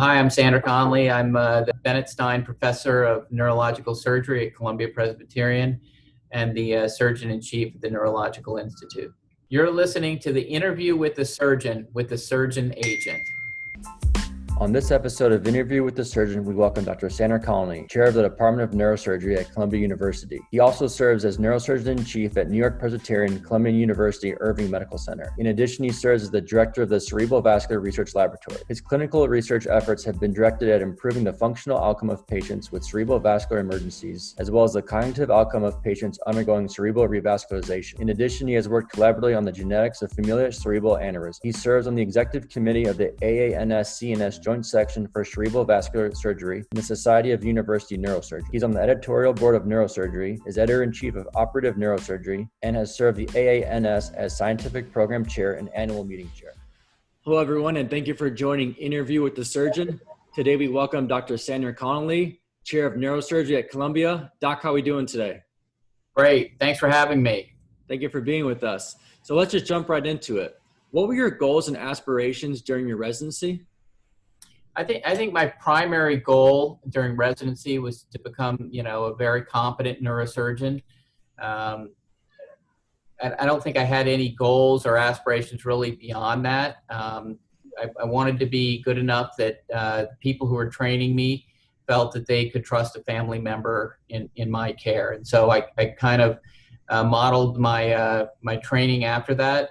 Hi, I'm Sandra Connolly. I'm the Bennett Stein Professor of Neurological Surgery at Columbia Presbyterian and the Surgeon-in-Chief at the Neurological Institute. You're listening to the interview with the surgeon agent. On this episode of Interview with the Surgeon, we welcome Dr. Sandra Connolly, Chair of the Department of Neurosurgery at Columbia University. He also serves as Neurosurgeon-in-Chief at New York Presbyterian Columbia University Irving Medical Center. In addition, he serves as the Director of the Cerebral Vascular Research Laboratory. His clinical research efforts have been directed at improving the functional outcome of patients with cerebral vascular emergencies, as well as the cognitive outcome of patients undergoing cerebral revascularization. In addition, he has worked collaboratively on the genetics of familial cerebral aneurysm. He serves on the executive committee of the AANS-CNS Joint Section for Cerebral Vascular Surgery in the Society of University Neurosurgery. He's on the editorial board of Neurosurgery, is editor-in-chief of Operative Neurosurgery, and has served the AANS as scientific program chair and annual meeting chair. Hello, everyone, and thank you for joining Interview with the Surgeon. Today, we welcome Dr. Sandra Connolly, Chair of Neurosurgery at Columbia. Doc, how are we doing today? Great. Thanks for having me. Thank you for being with us. So let's just jump right into it. What were your goals and aspirations during your residency? I think my primary goal during residency was to become, a very competent neurosurgeon. I don't think I had any goals or aspirations really beyond that. I wanted to be good enough that people who were training me felt that they could trust a family member in my care. And so I kind of modeled my training after that.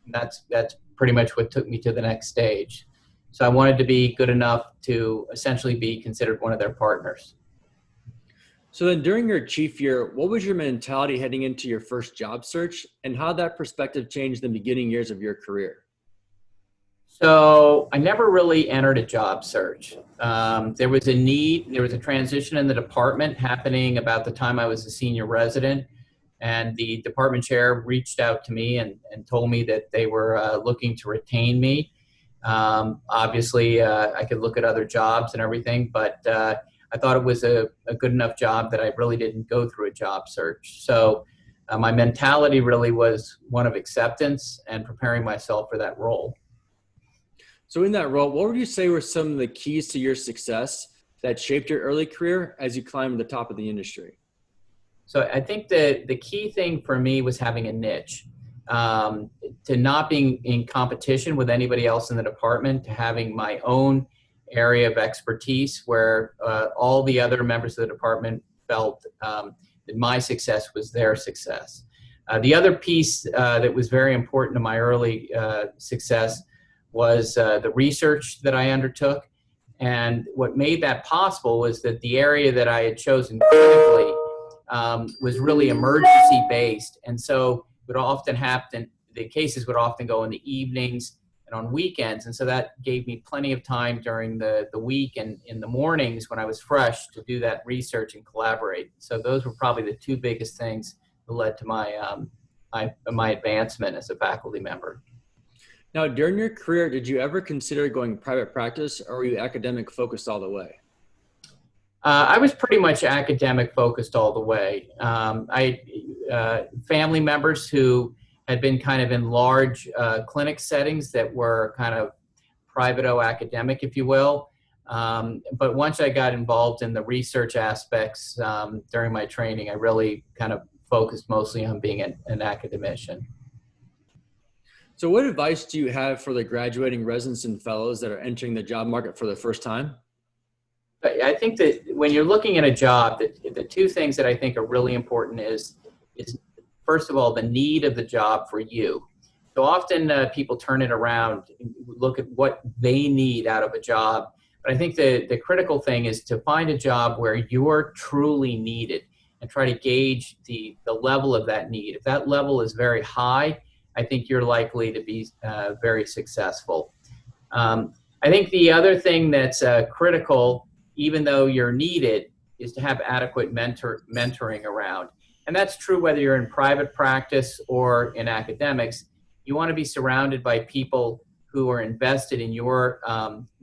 That's pretty much what took me to the next stage. So I wanted to be good enough to essentially be considered one of their partners. So then during your chief year, what was your mentality heading into your first job search, and how did that perspective change the beginning years of your career? So I never really entered a job search. There was a transition in the department happening about the time I was a senior resident, and the department chair reached out to me and told me that they were looking to retain me. Obviously, I could look at other jobs and everything, but I thought it was a good enough job that I really didn't go through a job search. So my mentality really was one of acceptance and preparing myself for that role. So in that role, what would you say were some of the keys to your success that shaped your early career as you climbed to the top of the industry? So I think the key thing for me was having a niche. To not being in competition with anybody else in the department, to having my own area of expertise where all the other members of the department felt that my success was their success. The other piece that was very important to my early success was the research that I undertook. And what made that possible was that the area that I had chosen clinically was really emergency based. And so would often happen, the cases would often go in the evenings and on weekends. And so that gave me plenty of time during the week and in the mornings when I was fresh to do that research and collaborate. So those were probably the two biggest things that led to my advancement as a faculty member. Now, during your career, did you ever consider going private practice, or were you academic focused all the way? I was pretty much academic focused all the way. I had family members who had been kind of in large clinic settings that were kind of private-academic, if you will. But once I got involved in the research aspects during my training, I really kind of focused mostly on being an academician. So what advice do you have for the graduating residents and fellows that are entering the job market for the first time? I think that when you're looking at a job, the two things that I think are really important is first of all, the need of the job for you. So often people turn it around, look at what they need out of a job. But I think the critical thing is to find a job where you're truly needed and try to gauge the level of that need. If that level is very high, I think you're likely to be very successful. I think the other thing that's critical, even though you're needed, is to have adequate mentoring around. And that's true whether you're in private practice or in academics. You want to be surrounded by people who are invested in your,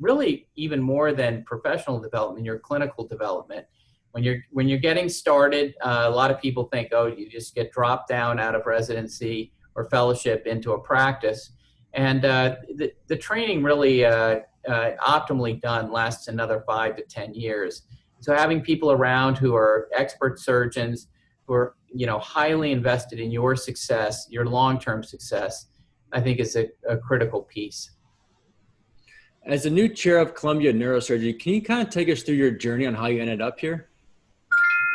really even more than professional development, your clinical development. When you're getting started, a lot of people think, oh, you just get dropped down out of residency or fellowship into a practice. And the training really optimally done lasts another 5 to 10 years. So having people around who are expert surgeons, who are highly invested in your success, your long-term success, I think is a critical piece. As the new chair of Columbia Neurosurgery, can you kind of take us through your journey on how you ended up here?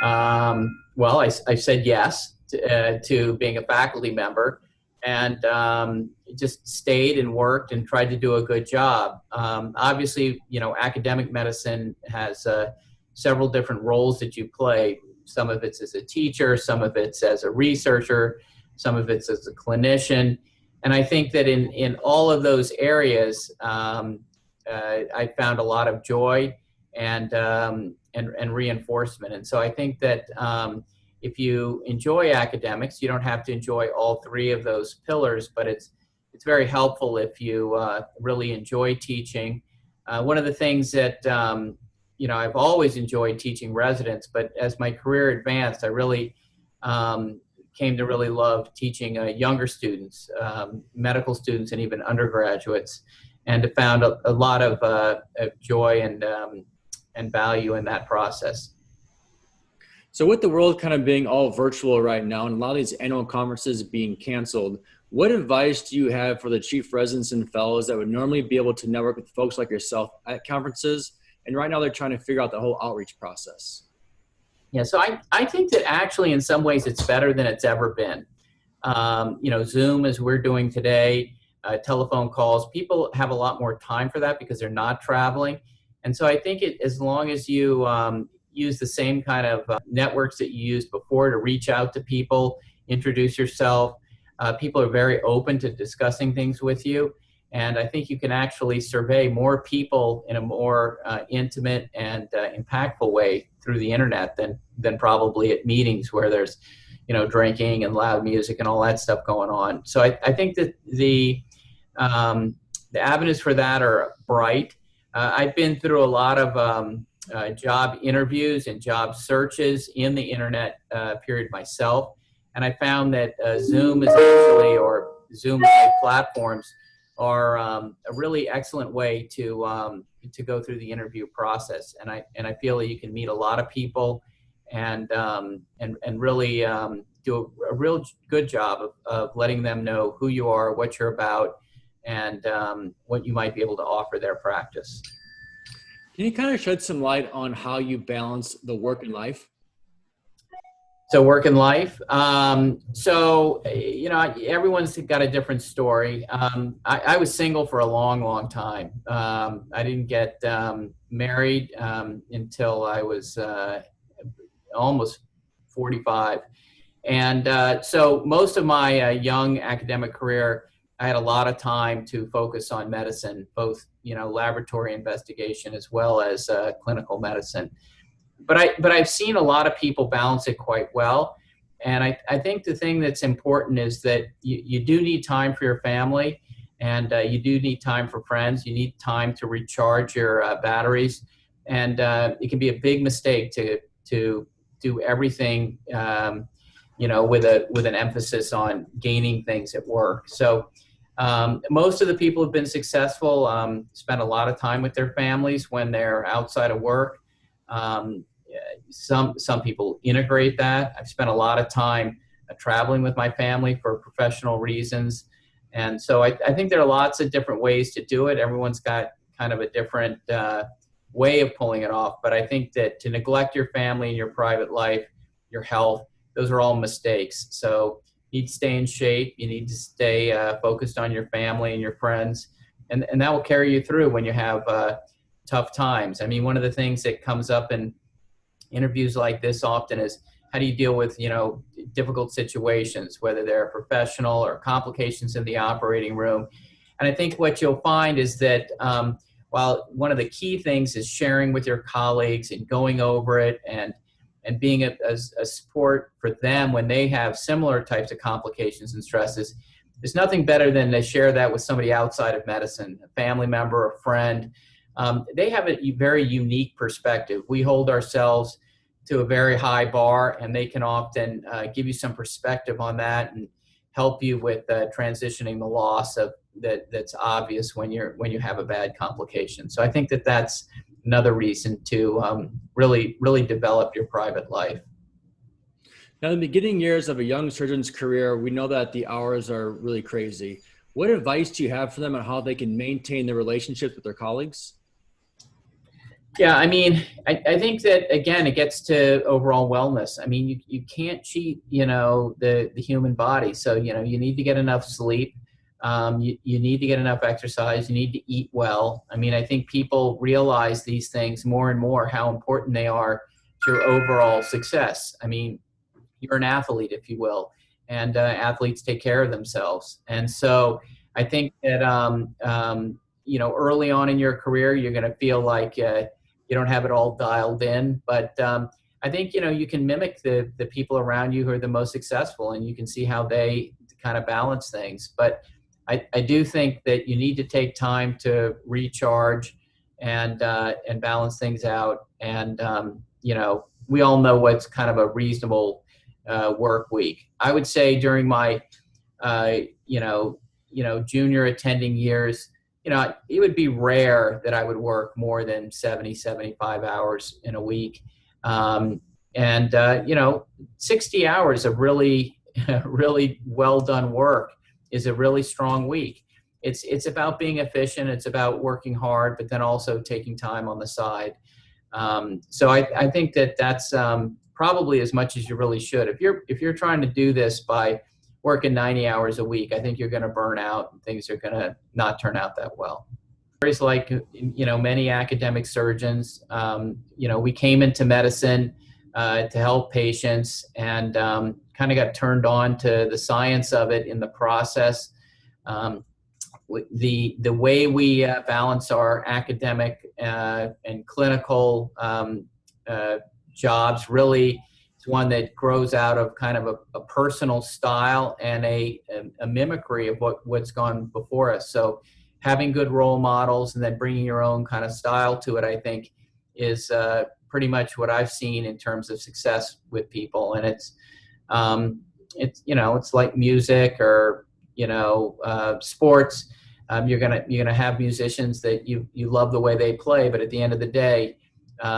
Well, I said yes to being a faculty member, and just stayed and worked and tried to do a good job. Obviously, academic medicine has several different roles that you play. Some of it's as a teacher, some of it's as a researcher, some of it's as a clinician. And I think that in all of those areas, I found a lot of joy and reinforcement. And so I think that if you enjoy academics, you don't have to enjoy all three of those pillars, but it's very helpful if you really enjoy teaching. One of the things that I've always enjoyed teaching residents, but as my career advanced, I really came to really love teaching younger students, medical students, and even undergraduates, and found a lot of joy and value in that process. So with the world kind of being all virtual right now and a lot of these annual conferences being canceled, what advice do you have for the chief residents and fellows that would normally be able to network with folks like yourself at conferences? And right now they're trying to figure out the whole outreach process. Yeah, so I think that actually in some ways it's better than it's ever been. Zoom, as we're doing today, telephone calls, people have a lot more time for that because they're not traveling. And so I think as long as you use the same kind of networks that you used before to reach out to people, introduce yourself, people are very open to discussing things with you. And I think you can actually survey more people in a more intimate and impactful way through the internet than probably at meetings where there's, drinking and loud music and all that stuff going on. So I think that the avenues for that are bright. I've been through a lot of job interviews and job searches in the internet period myself, and I found that Zoom is actually, or Zoom-like platforms, are a really excellent way to go through the interview process, and I feel that you can meet a lot of people and really do a real good job of letting them know who you are, what you're about, and what you might be able to offer their practice. Can you kind of shed some light on how you balance the work and life? So work and life. Everyone's got a different story. I was single for a long, long time. I didn't get married until I was almost 45. And so most of my young academic career, I had a lot of time to focus on medicine, both laboratory investigation as well as clinical medicine. But I've seen a lot of people balance it quite well, and I think the thing that's important is that you do need time for your family, and you do need time for friends. You need time to recharge your batteries, and it can be a big mistake to do everything with an emphasis on gaining things at work. So. Most of the people who've been successful spend a lot of time with their families when they're outside of work. Some people integrate that. I've spent a lot of time traveling with my family for professional reasons. And so I think there are lots of different ways to do it. Everyone's got kind of a different way of pulling it off. But I think that to neglect your family and your private life, your health, those are all mistakes. So you need to stay in shape. You need to stay focused on your family and your friends. And that will carry you through when you have tough times. I mean, one of the things that comes up in interviews like this often is how do you deal with, difficult situations, whether they're professional or complications in the operating room. And I think what you'll find is that while one of the key things is sharing with your colleagues and going over it and being a support for them when they have similar types of complications and stresses, there's nothing better than to share that with somebody outside of medicine, a family member, a friend. They have a very unique perspective. We hold ourselves to a very high bar, and they can often give you some perspective on that and help you with transitioning the loss of that's obvious when you have a bad complication. So I think that's another reason to really develop your private life. Now, in the beginning years of a young surgeon's career, we know that the hours are really crazy. What advice do you have for them on how they can maintain their relationships with their colleagues? Yeah, I mean, I think that, again, it gets to overall wellness. I mean, you can't cheat, the human body. So, you need to get enough sleep. You need to get enough exercise. You need to eat well. I mean, I think people realize these things more and more, how important they are to your overall success. I mean, you're an athlete, if you will, and athletes take care of themselves. And so I think that, early on in your career, you're going to feel like you don't have it all dialed in. But I think, you can mimic the people around you who are the most successful, and you can see how they kind of balance things. But I do think that you need to take time to recharge and balance things out. And, we all know what's kind of a reasonable work week. I would say during my, junior attending years, it would be rare that I would work more than 70, 75 hours in a week. 60 hours of really, really well done work is a really strong week. It's about being efficient. It's about working hard, but then also taking time on the side. So I think that's probably as much as you really should. If you're trying to do this by working 90 hours a week, I think you're going to burn out and things are going to not turn out that well. Stories like, many academic surgeons, we came into medicine to help patients and kind of got turned on to the science of it in the process. The way we balance our academic and clinical jobs really is one that grows out of kind of a personal style and a mimicry of what's gone before us. So having good role models and then bringing your own kind of style to it, I think, is pretty much what I've seen in terms of success with people. And it's like music or sports. You're gonna have musicians that you love the way they play, but at the end of the day,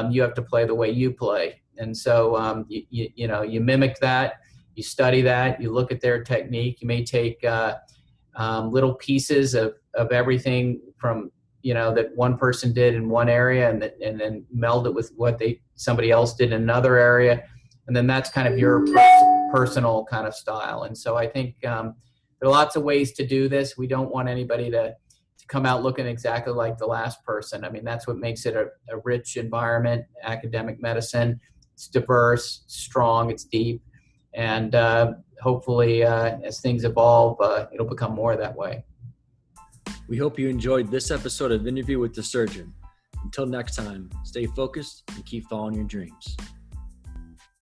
you have to play the way you play. And so you mimic that, you study that, you look at their technique. You may take little pieces of everything from that one person did in one area, and then meld it with what somebody else did in another area, and then that's kind of your personal kind of style. And so I think there are lots of ways to do this. We don't want anybody to come out looking exactly like the last person. I mean, that's what makes it a rich environment, academic medicine. It's diverse, strong, it's deep, and hopefully as things evolve, it'll become more that way. We hope you enjoyed this episode of Interview with the Surgeon. Until next time, stay focused and keep following your dreams.